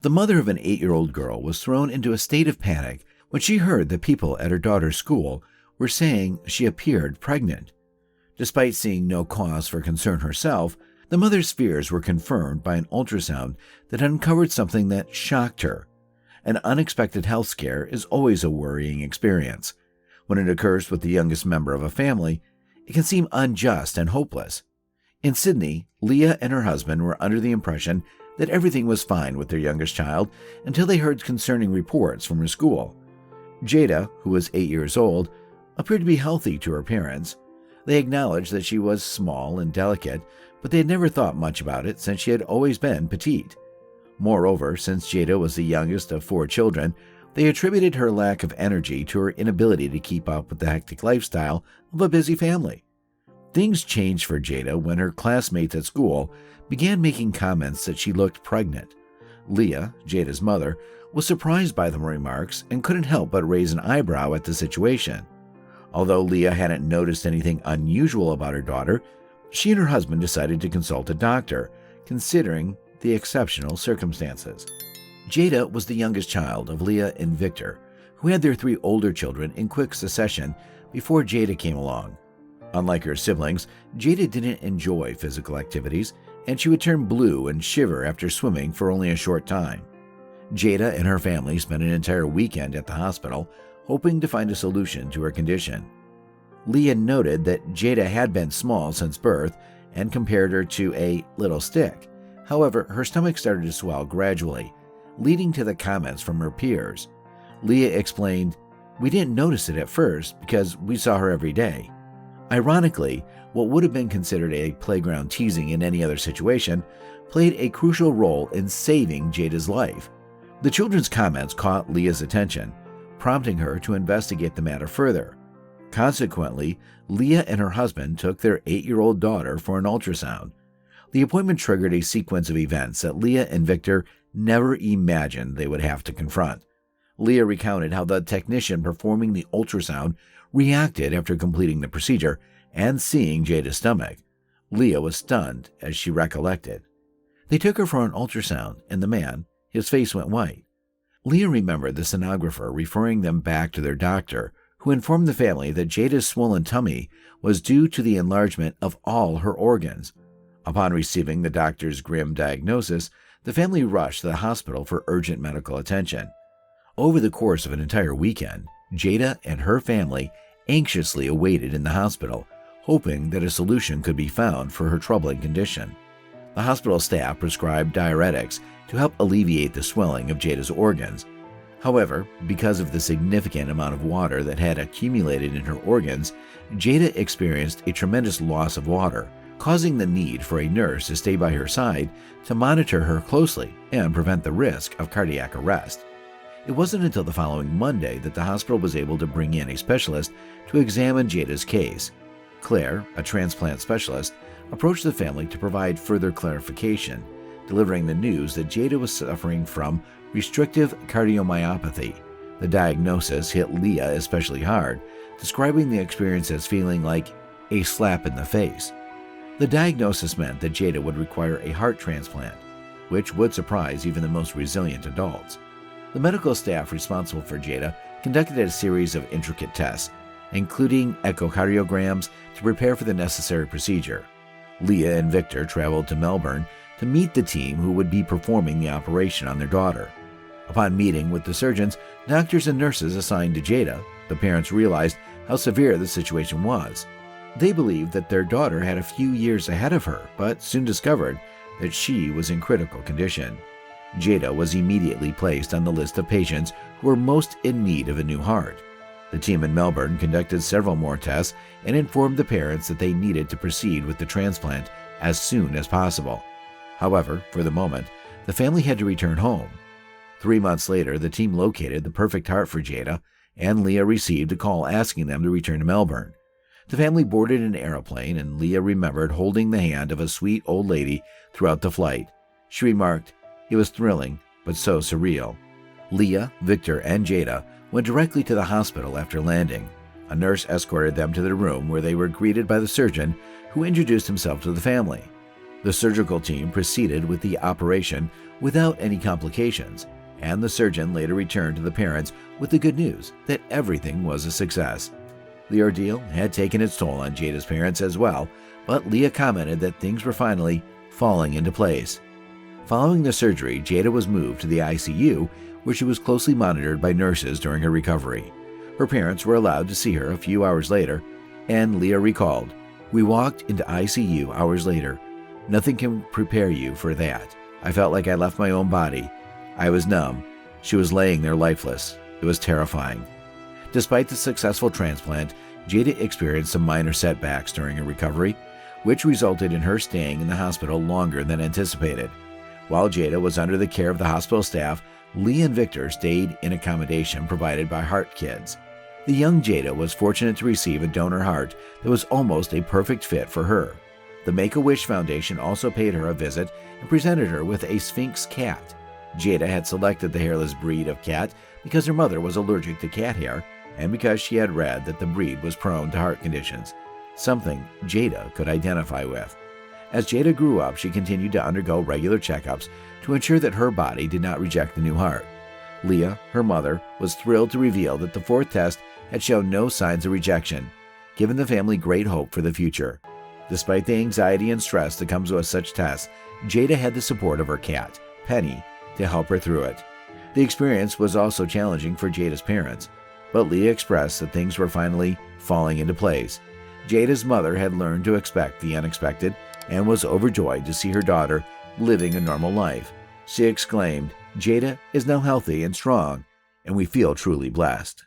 The mother of an 8-year-old girl was thrown into a state of panic when she heard that people at her daughter's school were saying she appeared pregnant. Despite seeing no cause for concern herself, the mother's fears were confirmed by an ultrasound that uncovered something that shocked her. An unexpected health scare is always a worrying experience. When it occurs with the youngest member of a family, it can seem unjust and hopeless. In Sydney, Leah and her husband were under the impression that everything was fine with their youngest child until they heard concerning reports from her school. Jada, who was 8 years old, appeared to be healthy to her parents. They acknowledged that she was small and delicate, but they had never thought much about it since she had always been petite. Moreover, since Jada was the youngest of 4 children, they attributed her lack of energy to her inability to keep up with the hectic lifestyle of a busy family. Things changed for Jada when her classmates at school began making comments that she looked pregnant. Leah, Jada's mother, was surprised by the remarks and couldn't help but raise an eyebrow at the situation. Although Leah hadn't noticed anything unusual about her daughter, she and her husband decided to consult a doctor, considering the exceptional circumstances. Jada was the youngest child of Leah and Victor, who had their 3 older children in quick succession before Jada came along. Unlike her siblings, Jada didn't enjoy physical activities, and she would turn blue and shiver after swimming for only a short time. Jada and her family spent an entire weekend at the hospital, hoping to find a solution to her condition. Leah noted that Jada had been small since birth and compared her to a little stick. However, her stomach started to swell gradually, leading to the comments from her peers. Leah explained, "We didn't notice it at first because we saw her every day." Ironically, what would have been considered a playground teasing in any other situation played a crucial role in saving Jada's life. The children's comments caught Leah's attention, prompting her to investigate the matter further. Consequently, Leah and her husband took their 8-year-old daughter for an ultrasound. The appointment triggered a sequence of events that Leah and Victor never imagined they would have to confront. Leah recounted how the technician performing the ultrasound reacted after completing the procedure and seeing Jada's stomach. Leah was stunned as she recollected. They took her for an ultrasound, and the man, his face went white. Leah remembered the sonographer referring them back to their doctor, who informed the family that Jada's swollen tummy was due to the enlargement of all her organs. Upon receiving the doctor's grim diagnosis, the family rushed to the hospital for urgent medical attention. Over the course of an entire weekend, Jada and her family anxiously awaited in the hospital, hoping that a solution could be found for her troubling condition. The hospital staff prescribed diuretics to help alleviate the swelling of Jada's organs. However, because of the significant amount of water that had accumulated in her organs, Jada experienced a tremendous loss of water, causing the need for a nurse to stay by her side to monitor her closely and prevent the risk of cardiac arrest. It wasn't until the following Monday that the hospital was able to bring in a specialist to examine Jada's case. Claire, a transplant specialist, approached the family to provide further clarification, delivering the news that Jada was suffering from restrictive cardiomyopathy. The diagnosis hit Leah especially hard, describing the experience as feeling like a slap in the face. The diagnosis meant that Jada would require a heart transplant, which would surprise even the most resilient adults. The medical staff responsible for Jada conducted a series of intricate tests, including echocardiograms, to prepare for the necessary procedure. Leah and Victor traveled to Melbourne to meet the team who would be performing the operation on their daughter. Upon meeting with the surgeons, doctors and nurses assigned to Jada, the parents realized how severe the situation was. They believed that their daughter had a few years ahead of her, but soon discovered that she was in critical condition. Jada was immediately placed on the list of patients who were most in need of a new heart. The team in Melbourne conducted several more tests and informed the parents that they needed to proceed with the transplant as soon as possible. However, for the moment, the family had to return home. 3 months later, the team located the perfect heart for Jada, and Leah received a call asking them to return to Melbourne. The family boarded an airplane, and Leah remembered holding the hand of a sweet old lady throughout the flight. She remarked, "It was thrilling, but so surreal." Leah, Victor, and Jada went directly to the hospital after landing. A nurse escorted them to their room where they were greeted by the surgeon, who introduced himself to the family. The surgical team proceeded with the operation without any complications, and the surgeon later returned to the parents with the good news that everything was a success. The ordeal had taken its toll on Jada's parents as well, but Leah commented that things were finally falling into place. Following the surgery, Jada was moved to the ICU, where she was closely monitored by nurses during her recovery. Her parents were allowed to see her a few hours later, and Leah recalled, "We walked into ICU hours later. Nothing can prepare you for that. I felt like I left my own body. I was numb. She was laying there lifeless. It was terrifying." Despite the successful transplant, Jada experienced some minor setbacks during her recovery, which resulted in her staying in the hospital longer than anticipated. While Jada was under the care of the hospital staff, Leah and Victor stayed in accommodation provided by Heart Kids. The young Jada was fortunate to receive a donor heart that was almost a perfect fit for her. The Make-A-Wish Foundation also paid her a visit and presented her with a Sphinx cat. Jada had selected the hairless breed of cat because her mother was allergic to cat hair and because she had read that the breed was prone to heart conditions, something Jada could identify with. As Jada grew up, she continued to undergo regular checkups to ensure that her body did not reject the new heart. Leah, her mother, was thrilled to reveal that the fourth test had shown no signs of rejection, giving the family great hope for the future. Despite the anxiety and stress that comes with such tests, Jada had the support of her cat, Penny, to help her through it. The experience was also challenging for Jada's parents, but Leah expressed that things were finally falling into place. Jada's mother had learned to expect the unexpected and was overjoyed to see her daughter living a normal life. She exclaimed, "Jada is now healthy and strong, and we feel truly blessed."